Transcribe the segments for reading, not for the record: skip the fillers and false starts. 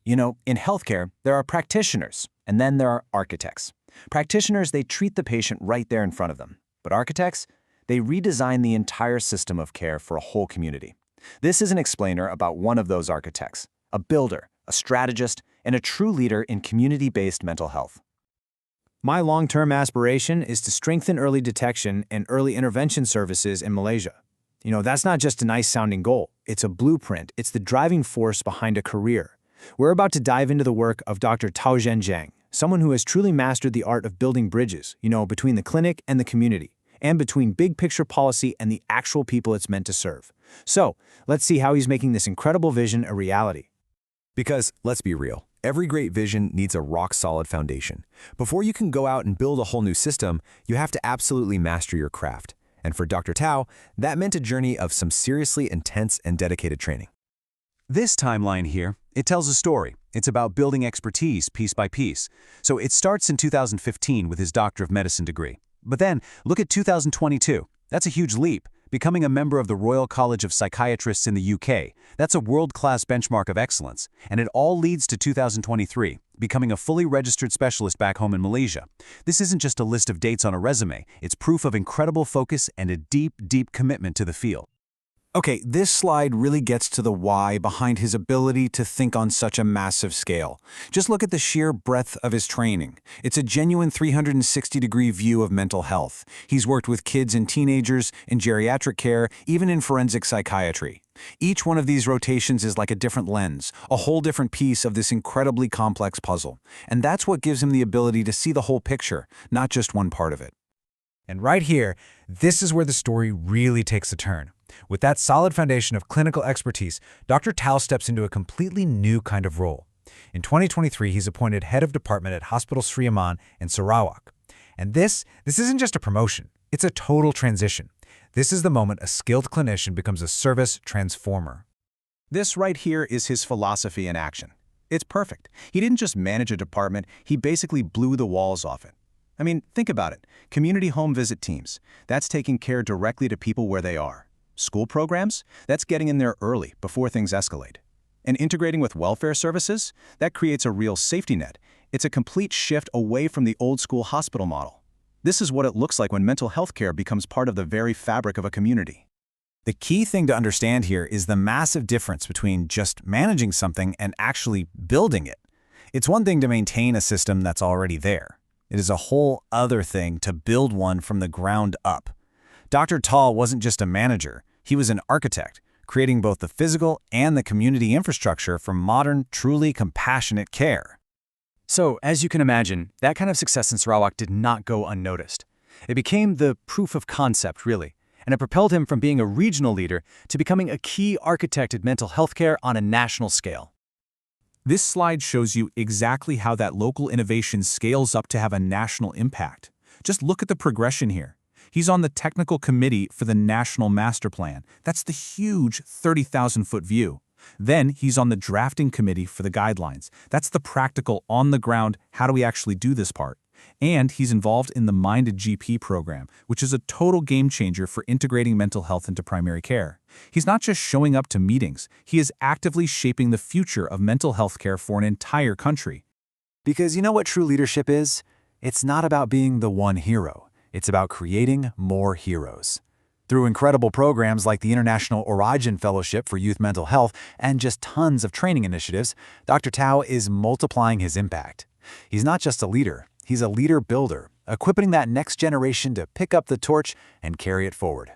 In healthcare, there are practitioners, and then there are architects. Practitioners, they treat the patient right there in front of them. But architects, they redesign the entire system of care for a whole community. This is an explainer about one of those architects, a builder, a strategist, and a true leader in community-based mental health. My long-term aspiration is to strengthen early detection and early intervention services in Malaysia. That's not just a nice-sounding goal. It's a blueprint. It's the driving force behind a career. We're about to dive into the work of Dr. Tow Zhen Jiang, someone who has truly mastered the art of building bridges, between the clinic and the community, and between big-picture policy and the actual people it's meant to serve. So, let's see how he's making this incredible vision a reality. Because, let's be real, every great vision needs a rock-solid foundation. Before you can go out and build a whole new system, you have to absolutely master your craft. And for Dr. Tow, that meant a journey of some seriously intense and dedicated training. This timeline here, it tells a story. It's about building expertise piece by piece. So it starts in 2015 with his Doctor of Medicine degree. But then, look at 2022. That's a huge leap. Becoming a member of the Royal College of Psychiatrists in the UK. That's a world-class benchmark of excellence. And it all leads to 2023, becoming a fully registered specialist back home in Malaysia. This isn't just a list of dates on a resume. It's proof of incredible focus and a deep, deep commitment to the field. Okay, this slide really gets to the why behind his ability to think on such a massive scale. Just look at the sheer breadth of his training. It's a genuine 360-degree view of mental health. He's worked with kids and teenagers, in geriatric care, even in forensic psychiatry. Each one of these rotations is like a different lens, a whole different piece of this incredibly complex puzzle. And that's what gives him the ability to see the whole picture, not just one part of it. And right here, this is where the story really takes a turn. With that solid foundation of clinical expertise, Dr. Tow steps into a completely new kind of role. In 2023, he's appointed head of department at Hospital Sri Aman in Sarawak. And this isn't just a promotion, it's a total transition. This is the moment a skilled clinician becomes a service transformer. This right here is his philosophy in action. It's perfect. He didn't just manage a department, he basically blew the walls off it. I mean, think about it. Community home visit teams, that's taking care directly to people where they are. School programs, that's getting in there early before things escalate. And integrating with welfare services, that creates a real safety net. It's a complete shift away from the old-school hospital model. This is what it looks like when mental health care becomes part of the very fabric of a community. The key thing to understand here is the massive difference between just managing something and actually building it. It's one thing to maintain a system that's already there. It is a whole other thing to build one from the ground up. Dr. Tow wasn't just a manager, he was an architect, creating both the physical and the community infrastructure for modern, truly compassionate care. So, as you can imagine, that kind of success in Sarawak did not go unnoticed. It became the proof of concept, really, and it propelled him from being a regional leader to becoming a key architect of mental health care on a national scale. This slide shows you exactly how that local innovation scales up to have a national impact. Just look at the progression here. He's on the technical committee for the National Master Plan. That's the huge 30,000-foot view. Then he's on the drafting committee for the guidelines. That's the practical, on-the-ground, how do we actually do this part? And he's involved in the Minded GP program, which is a total game changer for integrating mental health into primary care. He's not just showing up to meetings, he is actively shaping the future of mental health care for an entire country. Because you know what true leadership is? It's not about being the one hero. It's about creating more heroes. Through incredible programs like the International Origin Fellowship for Youth Mental Health and just tons of training initiatives, Dr. Tow is multiplying his impact. He's not just a leader, he's a leader builder, equipping that next generation to pick up the torch and carry it forward.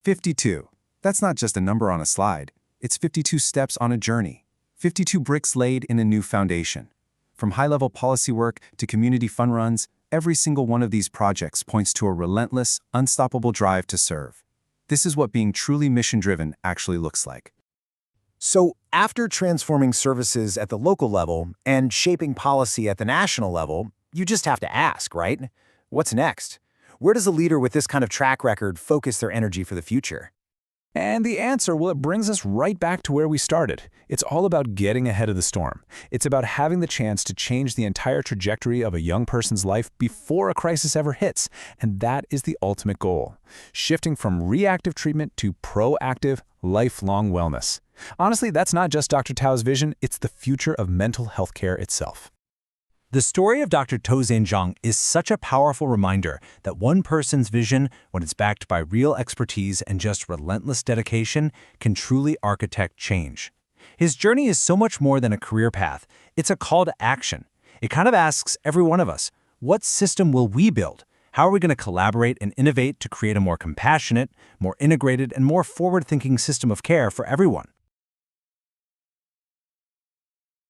52. That's not just a number on a slide. It's 52 steps on a journey. 52 bricks laid in a new foundation. From high-level policy work to community fun runs, every single one of these projects points to a relentless, unstoppable drive to serve. This is what being truly mission-driven actually looks like. So, after transforming services at the local level and shaping policy at the national level, you just have to ask, right? What's next? Where does a leader with this kind of track record focus their energy for the future? And the answer, well, it brings us right back to where we started. It's all about getting ahead of the storm. It's about having the chance to change the entire trajectory of a young person's life before a crisis ever hits. And that is the ultimate goal. Shifting from reactive treatment to proactive, lifelong wellness. Honestly, that's not just Dr. Tow's vision, it's the future of mental health care itself. The story of Dr. Tow Zhen Jiang is such a powerful reminder that one person's vision, when it's backed by real expertise and just relentless dedication, can truly architect change. His journey is so much more than a career path. It's a call to action. It kind of asks every one of us, what system will we build? How are we going to collaborate and innovate to create a more compassionate, more integrated, and more forward-thinking system of care for everyone?